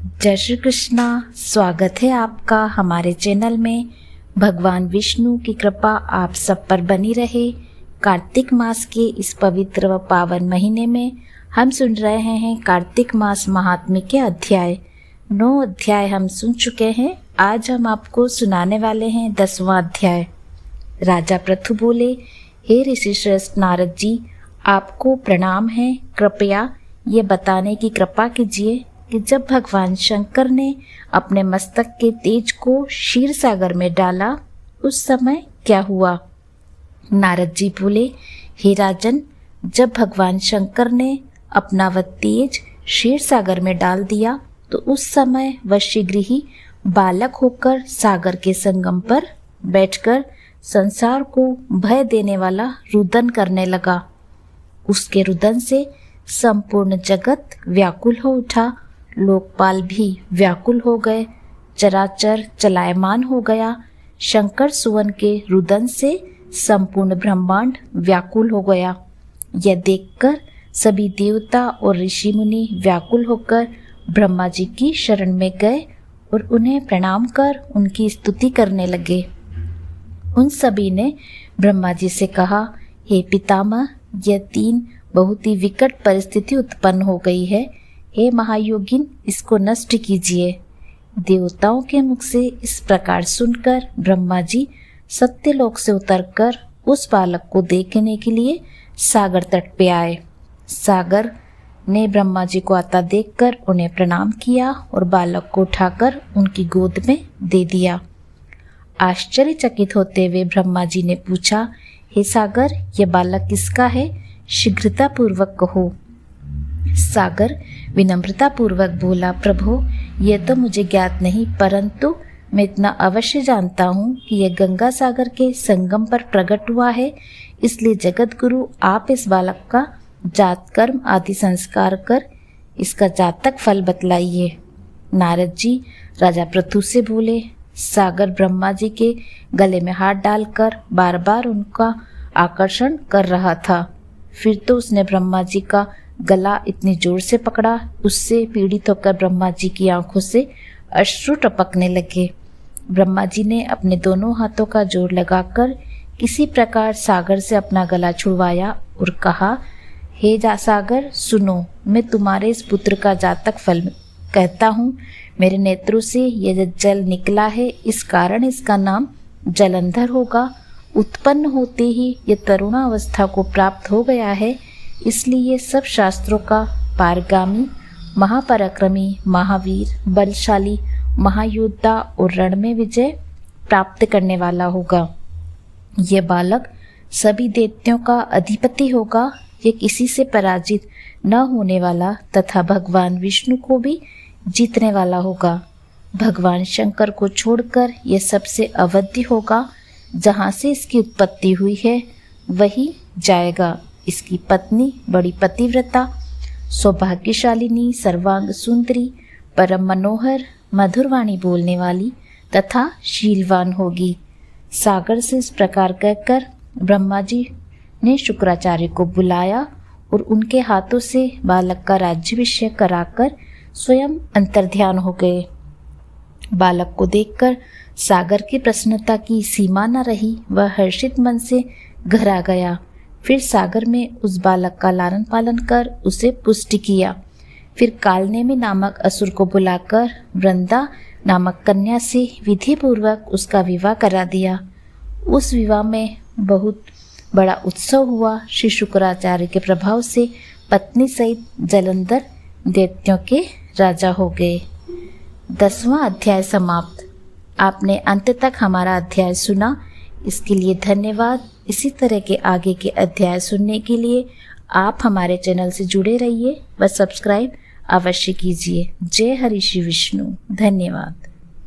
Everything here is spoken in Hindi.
जय श्री कृष्णा। स्वागत है आपका हमारे चैनल में। भगवान विष्णु की कृपा आप सब पर बनी रहे। कार्तिक मास के इस पवित्र व पावन महीने में हम सुन रहे हैं कार्तिक मास महात्म्य के अध्याय। 9 अध्याय हम सुन चुके हैं। आज हम आपको सुनाने वाले हैं 10वां अध्याय। राजा पृथु बोले, हे ऋषि श्रेष्ठ नारद जी, आपको प्रणाम है। कृपया ये बताने की कृपा कीजिए कि जब भगवान शंकर ने अपने मस्तक के तेज को क्षीर सागर में डाला उस समय क्या हुआ। नारद जी बोले, हे राजन, जब भगवान शंकर ने अपना वह तेज क्षीर सागर में डाल दिया तो उस समय वह शीघ्र ही बालक होकर सागर के संगम पर बैठकर संसार को भय देने वाला रुदन करने लगा। उसके रुदन से संपूर्ण जगत व्याकुल हो उठा, लोकपाल भी व्याकुल हो गए, चराचर चलायमान हो गया। शंकर सुवन के रुदन से संपूर्ण ब्रह्मांड व्याकुल हो गया। यह देखकर सभी देवता और ऋषि मुनि व्याकुल होकर ब्रह्मा जी की शरण में गए और उन्हें प्रणाम कर उनकी स्तुति करने लगे। उन सभी ने ब्रह्मा जी से कहा, हे पितामह, यह 3 बहुत ही विकट परिस्थिति उत्पन्न हो गई है। हे महायोगिन, इसको नष्ट कीजिए। देवताओं के मुख से इस प्रकार सुनकर ब्रह्मा जी सत्यलोक से उतरकर उस बालक को देखने के लिए सागर तट पे आए। सागर ने ब्रह्मा जी को आता देखकर उन्हें प्रणाम किया और बालक को उठाकर उनकी गोद में दे दिया। आश्चर्यचकित होते हुए ब्रह्मा जी ने पूछा, हे सागर, यह बालक किसका है? शीघ्रता पूर्वक कहो। सागर विनम्रता पूर्वक बोला, प्रभु, यह तो मुझे ज्ञात नहीं, परंतु मैं इतना अवश्य जानता हूँ कि यह गंगा सागर के संगम पर प्रकट हुआ है। इसलिए जगत गुरु, आप इस बालक का जात कर्म आदि संस्कार कर इसका जातक फल बतलाइए। नारद जी राजा पृथु से बोले, सागर ब्रह्मा जी के गले में हाथ डालकर बार बार उनका आकर्षण कर रहा था। फिर तो उसने ब्रह्मा जी का गला इतनी जोर से पकड़ा, उससे पीड़ित होकर ब्रह्मा जी की आंखों से अश्रु टपकने लगे। ब्रह्मा जी ने अपने दोनों हाथों का जोर लगाकर किसी प्रकार सागर से अपना गला छुड़वाया और कहा, हे सागर, सुनो, मैं तुम्हारे इस पुत्र का जातक फल कहता हूँ। मेरे नेत्रों से यह जल निकला है, इस कारण इसका नाम जलंधर होगा। उत्पन्न होते ही यह तरुणावस्था को प्राप्त हो गया है, इसलिए सब शास्त्रों का पारगामी, महापराक्रमी, महावीर, बलशाली, महायोद्धा और रण में विजय प्राप्त करने वाला होगा। यह बालक सभी दैत्यों का अधिपति होगा। यह किसी से पराजित न होने वाला तथा भगवान विष्णु को भी जीतने वाला होगा। भगवान शंकर को छोड़कर यह सबसे अवध्य होगा। जहाँ से इसकी उत्पत्ति हुई है वही जाएगा। इसकी पत्नी बड़ी पतिव्रता, सौभाग्यशालिनी, सर्वांग सुंदरी, परम मनोहर, मधुर वाणी बोलने वाली तथा शीलवान होगी। सागर से इस प्रकार कहकर ब्रह्मा जी ने शुक्राचार्य को बुलाया और उनके हाथों से बालक का राज्याभिषेक कराकर स्वयं अंतर्ध्यान हो गए। बालक को देखकर सागर की प्रसन्नता की सीमा न रही। वह हर्षित मन से घर आ गया। फिर सागर में उस बालक का लालन पालन कर उसे पुष्ट किया। फिर कालनेमी नामक असुर को बुलाकर वृंदा नामक कन्या से विधि पूर्वक उसका विवाह करा दिया। उस विवाह में बहुत बड़ा उत्सव हुआ। श्री शुक्राचार्य के प्रभाव से पत्नी सहित जलंधर दैत्यों के राजा हो गए। 10वां अध्याय समाप्त। आपने अंत तक हमारा अध्याय सुना, इसके लिए धन्यवाद। इसी तरह के आगे के अध्याय सुनने के लिए आप हमारे चैनल से जुड़े रहिए व सब्सक्राइब अवश्य कीजिए। जय हरि श्री विष्णु। धन्यवाद।